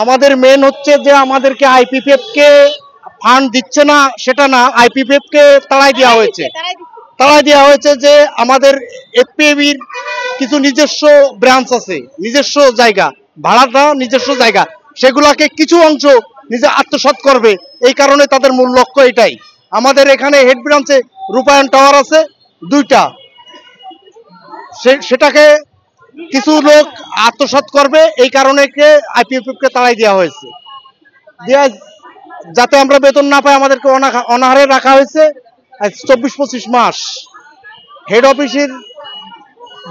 আমাদের মেন হচ্ছে যে আমাদেরকে আইপিপিএফ কে ফান্ড দিচ্ছে না সেটা না, আইপিপিএফ কে তাড়াই দেওয়া হয়েছে যে আমাদের এফপিএবির কিছু নিজস্ব ব্রাঞ্চ আছে, নিজস্ব জায়গা, ভাড়াটা নিজস্ব জায়গা, সেগুলাকে কিছু অংশ নিজে আত্মসাৎ করবে। এই কারণে তাদের মূল লক্ষ্য এটাই। আমাদের এখানে হেড ব্রাঞ্চে রূপায়ণ টাওয়ার আছে 2টা, সেটাকে কিছু লোক আত্মসাৎ করবে, এই কারণে আইপিএফ কে তাড়াই দেওয়া হয়েছে। যাতে আমরা বেতন না পাই আমাদেরকে অনাহারে রাখা হয়েছে 24-25 মাস। হেড অফিসের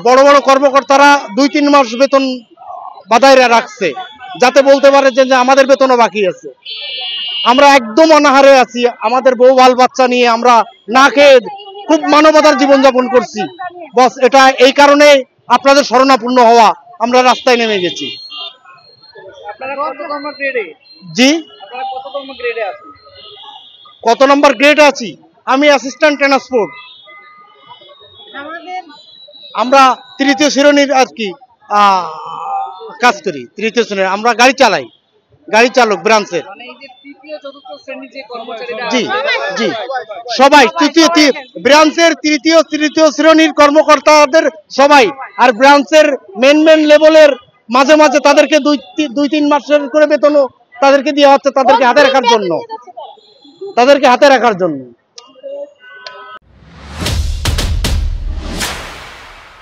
বড় বড় কর্মকর্তারা 2-3 মাস বেতন বাধায় রাখছে, যাতে বলতে পারে যে আমাদের বেতনও বাকি আছে। আমরা একদম অনাহারে আছি, আমাদের বউ বাল বাচ্চা নিয়ে আমরা না খেয়ে খুব মানবতার জীবনযাপন করছি। বস এটা এই কারণে আপনাদের শরণাপন্ন হওয়া, আমরা রাস্তায় নেমে গেছি। জি, কত নম্বর গ্রেডে আছি? আমি অ্যাসিস্ট্যান্ট ট্রান্সপোর্ট। আমরা 3য় শ্রেণীর আর কি কাজ করি। 3য় শ্রেণীর আমরা গাড়ি চালাই, গাড়ি চালক ব্রাঞ্চের। জি জি, সবাই ব্রাঞ্চের 3য় শ্রেণীর কর্মকর্তাদের সবাই। আর ব্রাঞ্চের মেন লেভেলের মাঝে মাঝে তাদেরকে 2-3 মাসের করে বেতনও তাদেরকে দেওয়া হচ্ছে, তাদেরকে হাতে রাখার জন্য।